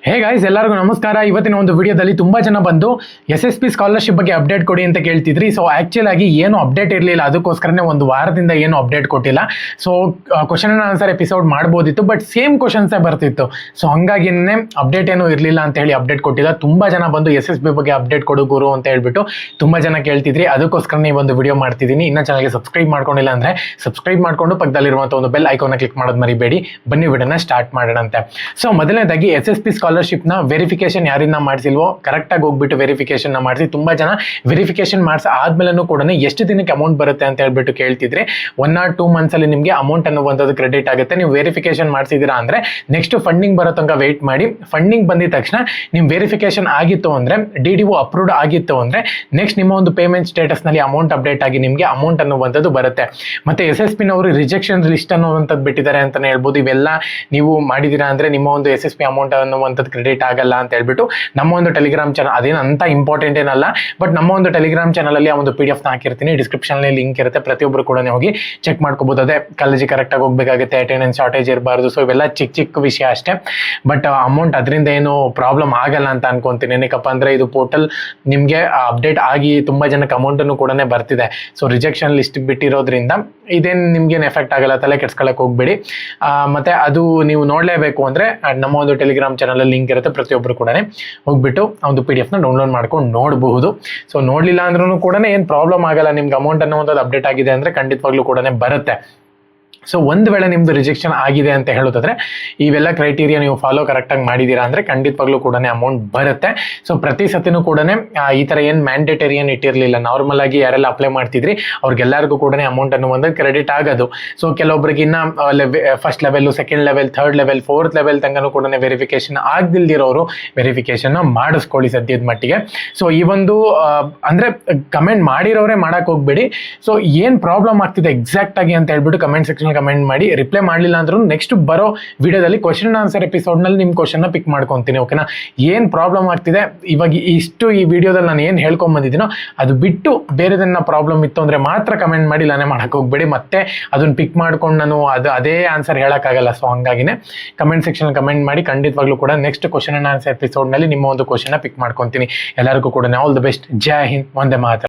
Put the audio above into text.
Hey guys, ಎಲ್ಲರಿಗೂ ನಮಸ್ಕಾರ. ಇವತ್ತಿನ ಒಂದು ವಿಡಿಯೋದಲ್ಲಿ ತುಂಬಾ ಜನ ಬಂದು SSP ಸ್ಕಾಲರ್ಶಿಪ್ ಬಗ್ಗೆ ಅಪ್ಡೇಟ್ ಕೊಡಿ ಅಂತ ಕೇಳ್ತಿದ್ರಿ. ಸೊ ಆಕ್ಚುಲ್ ಆಗಿ ಏನು ಅಪ್ಡೇಟ್ ಇರಲಿಲ್ಲ, ಅದಕ್ಕೋಸ್ಕರನೇ ಒಂದು ವಾರದಿಂದ ಏನು ಅಪ್ಡೇಟ್ ಕೊಟ್ಟಿಲ್ಲ. So question and answer episode ಮಾಡ್ಬೋದಿತ್ತು, ಬಟ್ ಸೇಮ್ ಕ್ವಶನ್ಸೇ ಬರ್ತಿತ್ತು. ಸೊ ಹಂಗಾಗಿನೇ ಅಪ್ಡೇಟ್ ಏನು ಇರಲಿಲ್ಲ ಅಂತ ಹೇಳಿ ಅಪ್ಡೇಟ್ ಕೊಟ್ಟಿಲ್ಲ. ತುಂಬಾ ಜನ ಬಂದು SSB ಬಗ್ಗೆ ಅಪ್ಡೇಟ್ ಕೊಡು ಗುರು ಅಂತ ಹೇಳ್ಬಿಟ್ಟು ತುಂಬಾ ಜನ ಕೇಳ್ತಿದ್ರಿ. ಅದಕ್ಕೋಸ್ಕರನೇ ಈ ಒಂದು ವಿಡಿಯೋ ಮಾಡ್ತಿದ್ದೀನಿ. ಇನ್ನ ಚಾನಲ್ಗೆ ಸಬ್ಸ್ಕ್ರೈಬ್ ಮಾಡ್ಕೊಂಡಿಲ್ಲ ಅಂದ್ರೆ ಸಬ್ಸ್ಕ್ರೈಬ್ ಮಾಡ್ಕೊಂಡು ಪಕ್ಕದಲ್ಲಿರುವಂಥ ಒಂದು ಬೆಲ್ ಐಕಾನ್ನ ಕ್ಲಿಕ್ ಮಾಡೋದು ಮರಿಬೇಡಿ. ಬನ್ನಿ ವಿಡಿಯೋನ ಸ್ಟಾರ್ಟ್ ಮಾಡೋಣಂತೆ. ಸೊ ಮೊದಲನೇದಾಗಿ SSP ಸ್ಕಾಲರ್ಶಿಪ್ನ ವೆರಿಫಿಕೇಶನ್ ಯಾರಿಂದ ಮಾಡಿಸಿಲ್ವೋ ಕರೆಕ್ಟಾಗಿ ಹೋಗ್ಬಿಟ್ಟು ವೆರಿಫಿಕೇಶನ್ ಮಾಡಿಸಿ. ತುಂಬಾ ಜನ ವೆರಿಫಿಕೇಶನ್ ಮಾಡಿಸಿ ಆದ್ಮೇಲೆ ಕೂಡ ಎಷ್ಟು ದಿನಕ್ಕೆ ಅಮೌಂಟ್ ಬರುತ್ತೆ ಅಂತ ಹೇಳ್ಬಿಟ್ಟು ಕೇಳ್ತಿದ್ರೆ 1 or 2 months ಅಲ್ಲಿ ನಿಮಗೆ ಅಮೌಂಟ್ ಅನ್ನುವಂಥದ್ದು ಕ್ರೆಡಿಟ್ ಆಗುತ್ತೆ. ನೀವು ವೆರಿಫಿಕೇಶನ್ ಮಾಡಿಸಿದ್ದೀರಾ ಅಂದ್ರೆ ನೆಕ್ಸ್ಟ್ ಫಂಡಿಂಗ್ ಬರೋ ತನಕ ವೇಟ್ ಮಾಡಿ. ಫಂಡಿಂಗ್ ಬಂದಿದ ತಕ್ಷಣ ನಿಮ್ ವೆರಿಫಿಕೇಶನ್ ಆಗಿತ್ತು ಅಂದ್ರೆ DDO ಅಪ್ರೂವ್ಡ್ ಆಗಿತ್ತು ಅಂದ್ರೆ ನೆಕ್ಸ್ಟ್ ನಿಮ್ಮ ಒಂದು ಪೇಮೆಂಟ್ ಸ್ಟೇಟಸ್ ನಲ್ಲಿ ಅಮೌಂಟ್ ಅಪ್ಡೇಟ್ ಆಗಿ ನಿಮಗೆ ಅಮೌಂಟ್ ಅನ್ನುವಂಥದ್ದು ಬರುತ್ತೆ. ಮತ್ತೆ SSP ನವರು ರಿಜೆಕ್ಷನ್ ಲಿಸ್ಟ್ ಅನ್ನುವಂಥದ್ದು ಬಿಟ್ಟಿದ್ದಾರೆ ಅಂತಾನೆ ಹೇಳ್ಬೋದು. ಇವೆಲ್ಲ ನೀವು ಮಾಡಿದೀರಾ ಅಂದ್ರೆ ನಿಮ್ಮ ಒಂದು SSP ಅಮೌಂಟ್ ಅನ್ನುವಂಥದ್ದು ಕ್ರೆಡಿಟ್ ಆಗಲ್ಲ ಅಂತ ಹೇಳ್ಬಿಟ್ಟು ನಮ್ಮ ಒಂದು ಟೆಲಿಗ್ರಾಮ್ ಚಾನಲ್, ಅದೇನು ಅಂತ ಇಂಪಾರ್ಟೆಂಟ್ ಏನಲ್ಲ, ಬಟ್ ನಮ್ಮ ಒಂದು ಟೆಲಿಗ್ರಾಮ್ ಚಾನಲ್ ಅಲ್ಲಿ ಆ ಒಂದು PDF ನ ಹಾಕಿರ್ತೀನಿ. ಡಿಸ್ಕ್ರಿಪ್ಷನ್ ಅಲ್ಲಿ ಲಿಂಕ್ ಇರುತ್ತೆ, ಪ್ರತಿಯೊಬ್ಬರು ಕೂಡ ಹೋಗಿ ಚೆಕ್ ಮಾಡ್ಕೋಬಹುದು. ಅದೇ ಕಾಲೇಜಿಗೆ ಕರೆಕ್ಟ್ ಆಗಿ ಹೋಗ್ಬೇಕಾಗುತ್ತೆ, ಅಟೆಂಡೆನ್ಸ್ ಶಾರ್ಟೇಜ್ ಇರಬಾರ್ದು. ಸೊ ಇವೆಲ್ಲ ಚಿಕ್ಕ ಚಿಕ್ಕ ವಿಷಯ ಅಷ್ಟೇ, ಬಟ್ ಅಮೌಂಟ್ ಅದರಿಂದ ಏನು ಪ್ರಾಬ್ಲಮ್ ಆಗಲ್ಲ ಅಂತ ಅನ್ಕೊಂತೀನಿ. ಏನಕ್ಕಪ್ಪ ಅಂದ್ರೆ ಇದು ಪೋರ್ಟಲ್ ನಿಮಗೆ ಅಪ್ಡೇಟ್ ಆಗಿ ತುಂಬಾ ಜನಕ್ಕೆ ಅಮೌಂಟ್ ಅನ್ನು ಕೂಡ ಬರ್ತಿದೆ. ಸೊ ರಿಜೆಕ್ಷನ್ ಲಿಸ್ಟ್ ಬಿಟ್ಟಿರೋದ್ರಿಂದ ಇದೇನು ನಿಮ್ಗೇನು ಎಫೆಕ್ಟ್ ಆಗಲ್ಲ, ತಲೆ ಕೆಡ್ಸ್ಕೊಳಕ್ ಹೋಗ್ಬೇಡಿ. ಮತ್ತೆ ಅದು ನೀವು ನೋಡ್ಲೇಬೇಕು ಅಂದ್ರೆ ನಮ್ಮ ಒಂದು ಟೆಲಿಗ್ರಾಮ್ ಚಾನಲ್ ಅಲ್ಲಿ ಲಿಂಕ್ ಇರುತ್ತೆ, ಪ್ರತಿಯೊಬ್ಬರು ಕೂಡ ಹೋಗ್ಬಿಟ್ಟು ಒಂದು PDF ನ ಡೌನ್ಲೋಡ್ ಮಾಡ್ಕೊಂಡು ನೋಡಬಹುದು. ಸೊ ನೋಡ್ಲಿಲ್ಲ ಅಂದ್ರೂ ಕೂಡ ಏನು ಪ್ರಾಬ್ಲಮ್ ಆಗಲ್ಲ. ನಿಮ್ಗೆ ಅಮೌಂಟ್ ಅನ್ನುವಂಥದ್ದು ಅಪ್ಡೇಟ್ ಆಗಿದೆ ಅಂದ್ರೆ ಖಂಡಿತವಾಗ್ಲೂ ಕೂಡ ಬರುತ್ತೆ. ಸೊ ಒಂದು ವೇಳೆ ನಿಮ್ದು ರಿಜೆಕ್ಷನ್ ಆಗಿದೆ ಅಂತ ಹೇಳೋದಾದ್ರೆ ಇವೆಲ್ಲ ಕ್ರೈಟೀರಿಯಾ ನೀವು ಫಾಲೋ ಕರೆಕ್ಟಾಗಿ ಮಾಡಿದ್ದೀರಾ ಅಂದ್ರೆ ಖಂಡಿತವಾಗ್ಲೂ ಕೂಡ ಅಮೌಂಟ್ ಬರುತ್ತೆ. ಸೊ ಪ್ರತಿ ಸತಿನೂ ಕೂಡ ಈ ಥರ ಏನು ಮ್ಯಾಂಡೇಟರಿ ಏನು ಇಟ್ಟಿರಲಿಲ್ಲ. ನಾರ್ಮಲ್ ಆಗಿ ಯಾರೆಲ್ಲ ಅಪ್ಲೈ ಮಾಡ್ತಿದ್ರಿ ಅವ್ರಿಗೆಲ್ಲರಿಗೂ ಕೂಡ ಅಮೌಂಟ್ ಅನ್ನುವಂಥ ಕ್ರೆಡಿಟ್ ಆಗೋದು. ಸೊ ಕೆಲವೊಬ್ರಿಗೆ ಇನ್ನ first level, second level, third level, fourth level ತನಕ ಕೂಡ ವೆರಿಫಿಕೇಶನ್ ಆಗದಿಲ್ದಿರೋರು ವೆರಿಫಿಕೇಶನ್ ಮಾಡಿಸ್ಕೊಳ್ಳಿ ಸದ್ಯದ ಮಟ್ಟಿಗೆ. ಸೊ ಈ ಒಂದು ಅಂದ್ರೆ ಕಮೆಂಟ್ ಮಾಡಿರೋರೇ ಮಾಡಕ್ ಹೋಗ್ಬೇಡಿ. ಸೊ ಏನ್ ಪ್ರಾಬ್ಲಮ್ ಆಗ್ತಿದೆ ಎಕ್ಸಾಕ್ಟ್ ಆಗಿ ಅಂತ ಹೇಳ್ಬಿಟ್ಟು ಕಮೆಂಟ್ ಸೆಕ್ಷನ್ ಕಮೆಂಟ್ ಮಾಡಿ. ರಿಪ್ಲೈ ಮಾಡಲಿಲ್ಲ ಅಂದ್ರೂ ನೆಕ್ಸ್ಟ್ ಬರೋ ವಿಡಿಯೋದಲ್ಲಿ ಕ್ವಶನ್ ಅಂಡ್ ಆನ್ಸರ್ ಎಪಿಸೋಡ್ ನಲ್ಲಿ ನಿಮ್ ಕ್ವಶನ್ ನ ಪಿಕ್ ಮಾಡ್ಕೊಂತೀನಿ. ಓಕೆನಾ? ಏನ್ ಪ್ರಾಬ್ಲಮ್ ಆಗ್ತಿದೆ ಇವಾಗ ಈ ವಿಡಿಯೋದಲ್ಲಿ ನಾನು ಏನ್ ಹೇಳ್ಕೊಂಡ್ ಬಂದಿದ್ದೀನೋ ಅದು ಬಿಟ್ಟು ಬೇರೆದನ್ನ ಪ್ರಾಬ್ಲಮ್ ಇತ್ತು ಅಂದ್ರೆ ಮಾತ್ರ ಕಮೆಂಟ್ ಮಾಡಿ, ಇಲ್ಲಾನೆ ಮಾಡಕ್ ಹೋಗ್ಬೇಡಿ. ಮತ್ತೆ ಅದನ್ನ ಪಿಕ್ ಮಾಡ್ಕೊಂಡು ನಾನು ಅದೇ ಆನ್ಸರ್ ಹೇಳಕ್ಕಾಗಲ್ಲ. ಸೊ ಹಂಗಾಗಿನೇ ಕಮೆಂಟ್ ಸೆಕ್ಷನ್ ಕಮೆಂಟ್ ಮಾಡಿ. ಖಂಡಿತವಾಗ್ಲೂ ಕೂಡ next question and answer episode ನಲ್ಲಿ ನಿಮ್ಮ ಒಂದು ಕ್ವಶನ್ ನ ಪಿಕ್ ಮಾಡ್ಕೊಂತೀನಿ. ಎಲ್ಲರಿಗೂ ಕೂಡ all the best. Jai Hind, Vande Mataram.